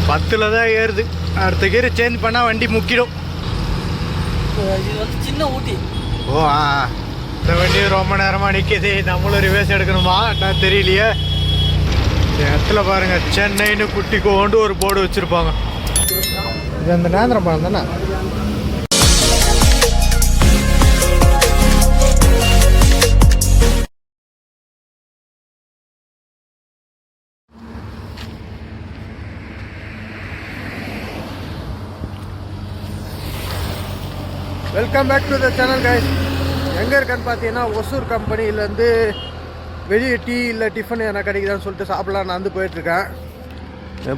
10ல் தான் ஏறுது. அடுத்த கீரை சேஞ்ச் பண்ணால் வண்டி முக்கிடும். இது வந்து சின்ன ஊட்டி. ஓ இந்த வண்டி ரொம்ப நேரமாக நிற்கிது. நம்மளும் ரிவர்ஸ் எடுக்கணுமா நான் தெரியலையே. இந்த இடத்துல பாருங்கள், சென்னைன்னு குட்டி கொண்டு ஒரு போர்டு வச்சுருப்பாங்க. இது அந்த நேந்திரம் பழம் தானே? Welcome back to the channel guys. எங்கே இருக்கேன்னு பார்த்தீங்கன்னா, ஒசூர் கம்பெனிலேருந்து வெளியே டீ இல்லை டிஃபன் என்ன கிடைக்குதான்னு சொல்லிட்டு சாப்பிட்லான்னு நடந்து போயிட்டுருக்கேன்.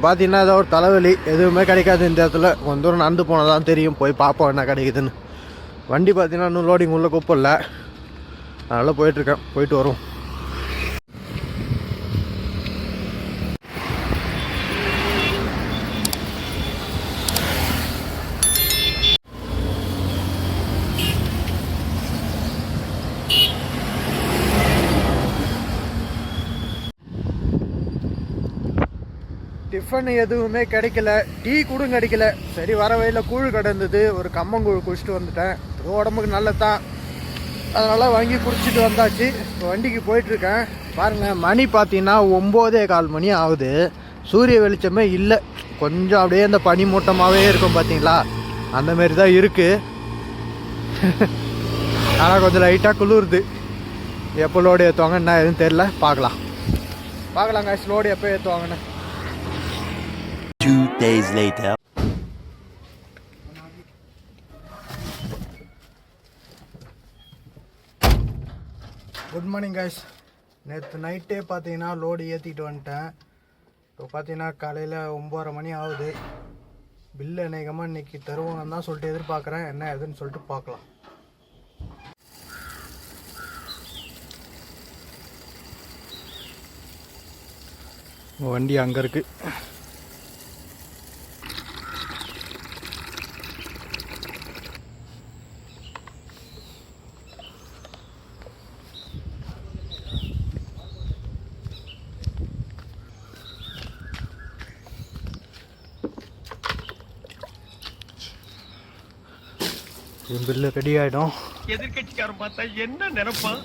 பார்த்தீங்கன்னா ஏதோ ஒரு தலைவலி, எதுவுமே கிடைக்காது இந்த இடத்துல. கொஞ்சம் தூரம் நடந்து போனால் தான் தெரியும், போய் பார்ப்போம் என்ன கிடைக்குதுன்னு. வண்டி பார்த்தீங்கன்னா இன்னும் லோடிங் உள்ளே கூப்பிடல, அதனால் போயிட்டுருக்கேன். போயிட்டு வரும். டிஃபன் எதுவுமே கிடைக்கல, டீ கூட கிடைக்கல. சரி, வர வழியில் கூழ் கிடந்தது, ஒரு கம்மங்கூழ் குடிச்சிட்டு வந்துட்டேன். உடம்புக்கு நல்லதான், அதனால் வாங்கி குடிச்சிட்டு வந்தாச்சு. இப்போ வண்டிக்கு போயிட்டுருக்கேன். பாருங்கள், மணி பார்த்தீங்கன்னா 9:15 மணி ஆகுது. சூரிய வெளிச்சமே இல்லை. கொஞ்சம் அப்படியே அந்த பனி மூட்டமாகவே இருக்கும் பார்த்தீங்களா, அந்தமாரி தான் இருக்குது. ஆனால் கொஞ்சம் லைட்டாக குளிருது. எப்போ லோடு ஏற்றுவாங்க என்ன எதுவும் தெரில, பார்க்கலாம் காசு லோடு எப்போ ஏற்றுவாங்கன்னு. 2 days later. Good morning guys. நேற்று நைட்டே பார்த்தீங்கன்னா லோடு ஏற்றிட்டு வந்துட்டேன். இப்போ பார்த்தீங்கன்னா காலையில் 9:30 மணி ஆகுது. பில்லு அநேகமாக இன்றைக்கி தருவாங்கன்னு தான் சொல்லிட்டு எதிர்பார்க்குறேன். என்ன எதுன்னு சொல்லிட்டு பார்க்கலாம். வண்டி அங்கே இருக்குது. பில்லு ரெடி ஆகிடும். எதிர்கட்சிக்காரன் பார்த்தா என்ன நினைப்பான்?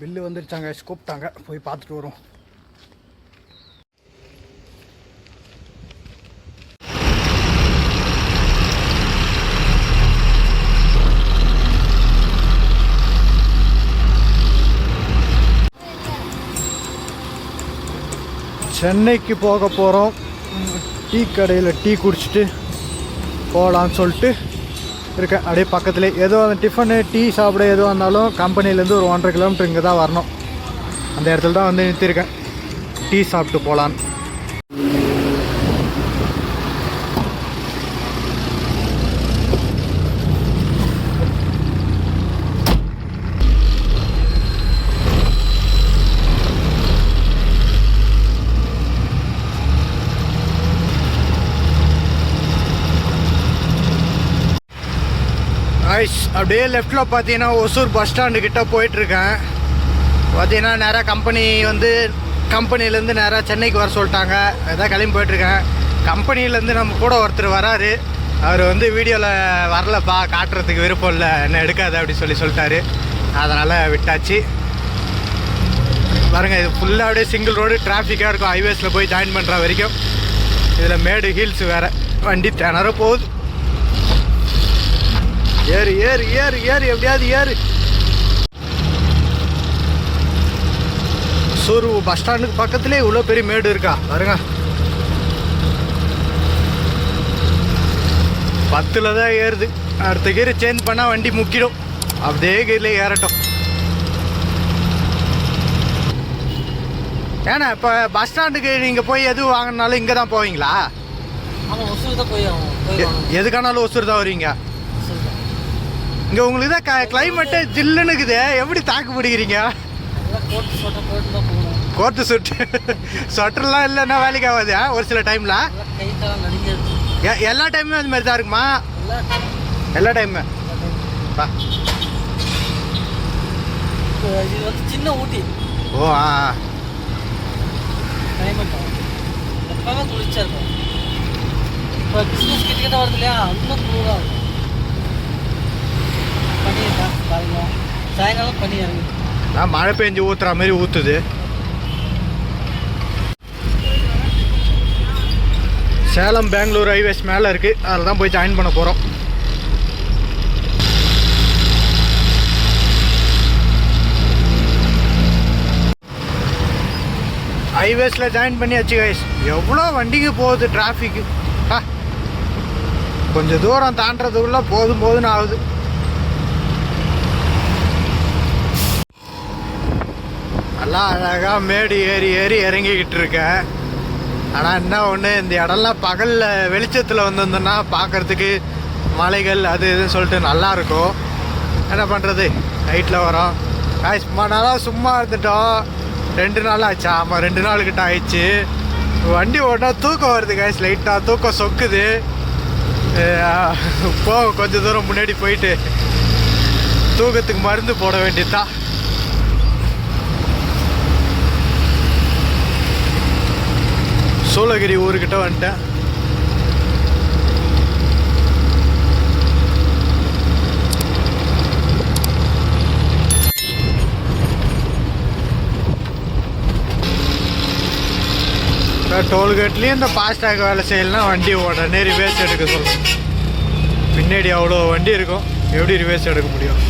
பில்லு வந்துருச்சாங்க, கூப்பிட்டாங்க, போய் பார்த்துட்டு வரும். சென்னைக்கு போக போகிறோம். டீ கடையில் டீ குடிச்சிட்டு போகலான்னு சொல்லிட்டு இருக்கேன். அப்படியே பக்கத்துலேயே ஏதோ அந்த டிஃபனு டீ சாப்பிட எதுவும் வந்தாலும் கம்பெனிலேருந்து ஒரு 1.5 கிலோமீட்டர் இங்கே தான் வரணும். அந்த இடத்துல தான் வந்து நிறுத்திருக்கேன், டீ சாப்பிட்டு போகலான்னு. அப்படியே லெஃப்டில் பார்த்தீங்கன்னா ஒசூர் பஸ் ஸ்டாண்டு கிட்டே போயிட்டுருக்கேன். பார்த்தீங்கன்னா நேராக கம்பெனி வந்து கம்பெனிலேருந்து நேராக சென்னைக்கு வர சொல்லிட்டாங்க. அதான் கிளம்பி போயிட்டுருக்கேன். கம்பெனிலேருந்து நம்ம கூட ஒருத்தர் வராரு. அவர் வந்து வீடியோவில் வரலப்பா, காட்டுறதுக்கு விருப்பம் இல்லை, என்ன எடுக்காத அப்படி சொல்லிட்டாரு. அதனால் விட்டாச்சு. பாருங்கள், இது ஃபுல்லாக அப்படியே சிங்கிள் ரோடு, டிராஃபிக்காக இருக்கும். ஹைவேஸில் போய் ஜாயின் பண்ணுற வரைக்கும். இதில் மேடு ஹீல்ஸ் வேறு, வண்டி திணற போகுது. ஏறு ஏறு ஏறு ஏறு எப்படியாவது ஏறு. ஒசூர் பஸ் ஸ்டாண்டுக்கு பக்கத்துலேயே இவ்வளோ பெரிய மேடு இருக்கா பாருங்க. 10ல் தான் ஏறுது. அடுத்த கீரை சேஞ்ச் பண்ணால் வண்டி முக்கிடும். அப்படியே கீரில் ஏறட்டும். ஏன்னா இப்போ பஸ் ஸ்டாண்டுக்கு நீங்கள் போய் எது வாங்கினாலும் இங்கே தான் போவீங்களா? ஆமாம், ஒசூர் தான் போய் எதுக்கானாலும் ஒசூர் தான் வருவீங்க. இங்கே உங்களுக்கு தான் கிளைமேட்டு ஜில்லுன்னு இருக்குது. எப்படி தாக்கு பிடிக்கிறீங்க? கோர்ட்டு சுட்டு சொட்டர்லாம் இல்லைன்னா வேலைக்கு ஆகாது ஒரு சில டைமில். எல்லா டைமுமே அது மாதிரி தான் இருக்குமா? எல்லா டைமுமே. இது வந்து சின்ன ஊட்டி. ஓ ஆ எப்பவுமே குளிச்சா இருக்கும். இப்போ பிஸ்னஸ் கிட்ட வருது இல்லையா, இன்னும் குளிராக இருக்கும். பனி இருக்கா பாருங்க, சாயங்காலம் பனி இறங்குது. நான் மழை பெஞ்சு ஊற்றுற மாதிரி ஊற்றுது. சேலம் பெங்களூர் ஹைவேஸ் மேலே இருக்குது. அதில் தான் போய் ஜாயின் பண்ண போகிறோம். ஹைவேஸில் ஜாயின் பண்ணியாச்சு கைஸ். எவ்வளோ வண்டிங்க போகுது டிராஃபிக்கு. கொஞ்சம் தூரம் தாண்டறதுக்குள்ளே போதும்னு ஆகுது. நல்லா அழகாக மேடு ஏறி ஏறி இறங்கிக்கிட்டு இருக்கேன். ஆனால் என்ன ஒன்று, இந்த இடம்லாம் பகலில் வெளிச்சத்தில் வந்திருந்தோன்னா பார்க்குறதுக்கு மலைகள் அது இதுன்னு சொல்லிட்டு நல்லாயிருக்கும். என்ன பண்ணுறது, நைட்டில் வரோம். சும்மா நாளாக சும்மா இருந்துட்டோம். 2 நாள் ஆச்சா? ஆமாம், 2 நாளுக்கிட்ட ஆயிடுச்சு. வண்டி ஓட்டா தூக்கம் வருது கைஸ். லைட்டாக தூக்கம் சொக்குது. கொஞ்சம் தூரம் முன்னாடி போயிட்டு தூக்கத்துக்கு மருந்து போட வேண்டியதுதான். சூளகிரி ஊருக்கிட்ட வந்துட்டேன். டோல்கேட்லேயும் இந்த ஃபாஸ்டாக் வேலை செய்யலாம். வண்டி உடனே ரிவேர்ஸ் எடுக்க சொல்லணும். பின்னாடி அவ்வளோ வண்டி இருக்கும், எப்படி ரிவேர்ஸ் எடுக்க முடியும்?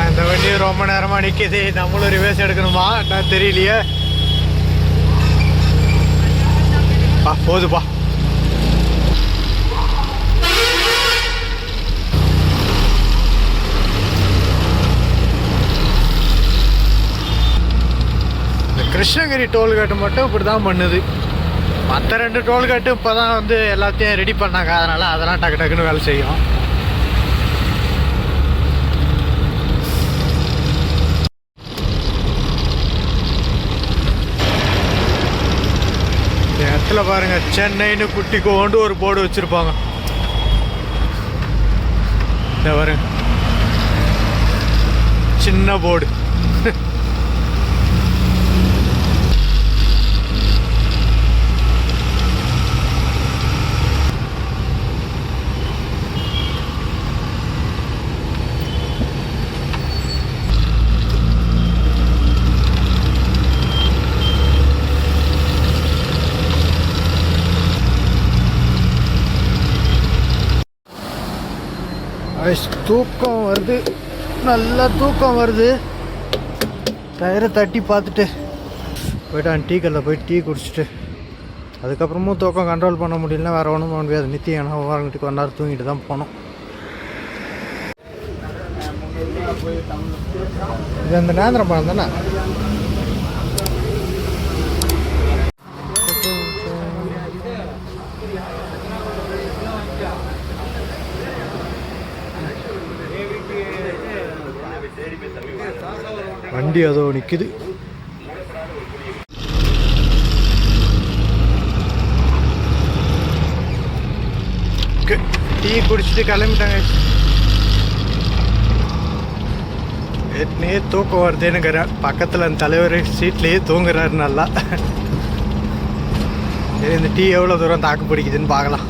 இந்த வண்டி ரொம்ப நேரமாக நிற்கிது. நம்மளும் ரிவேர்ஸ் எடுக்கணுமா நான் தெரியலையே. போதுப்பா. கிருஷ்ணகிரி டோல்கேட்டு மட்டும் இப்படி தான் பண்ணுது. மற்ற 2 டோல்கேட்டு இப்போ தான் வந்து எல்லாத்தையும் ரெடி பண்ணாங்க. அதனால் அதெல்லாம் டக்கு டக்குன்னு வேலை செய்யும். இந்த இடத்துல பாருங்கள், சென்னைன்னு குட்டி கொண்டு ஒரு போர்டு வச்சுருப்பாங்க. இந்த பாருங்க, சின்ன போர்டு. தூக்கம் வருது, நல்லா தூக்கம் வருது. டயரை தட்டி பார்த்துட்டு போய்ட்டு டீ கல்லில் போய் டீ குடிச்சிட்டு அதுக்கப்புறமும் தூக்கம் கண்ட்ரோல் பண்ண முடியலன்னா வேறு ஒன்றும் பண்ண முடியாது. நித்தியம் ஏன்னா வாரங்கிட்டு கொஞ்ச நேரம் தூங்கிட்டு தான் போனோம். இது அந்த நேந்திரம் பழம் தானே? வண்டி அதோ நிற்குது. டீ குடிச்சிட்டு கிளம்பிட்டாங்க. ஏற்கனவே தூக்கம் வருதுன்னுக்கிறேன். பக்கத்தில் அந்த தலைவர் சீட்லேயே தூங்குறாரு நல்லா. சரி, இந்த டீ எவ்வளோ தூரம் தாக்கு பிடிக்குதுன்னு பார்க்கலாம்.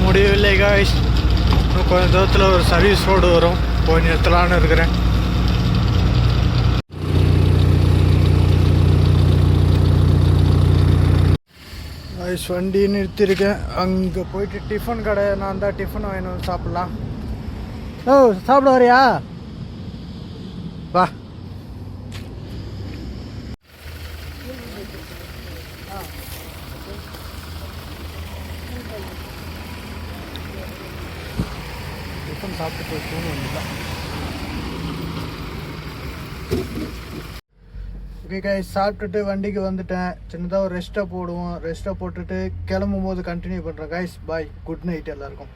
முடியவில்லை காய்ஸ். கொஞ்ச தூரத்தில் ஒரு சர்வீஸ் ரோடு வரும், போய் நிறுத்தலான்னு இருக்கிறேன். ஐஸ் வண்டி நிறுத்தியிருக்கேன். அங்கே போயிட்டு டிஃபன் கடை நான் தான் டிஃபன் வாங்கிட்டு வந்து சாப்பிட்லாம். ஓ சாப்பிட வரியா? வா. டிஃபன் சாப்பிட்டு போய் தூங்க வேண்டியதான். ஓகே கைஸ், சாப்பிட்டுட்டு வண்டிக்கு வந்துட்டேன். சின்னதாக ஒரு ரெஸ்ட்டை போடுவோம். ரெஸ்ட்டை போட்டுட்டு கிளம்பும் போது கண்டினியூ பண்ணுறேன் கைஸ். பாய், குட் நைட் எல்லாருக்கும்.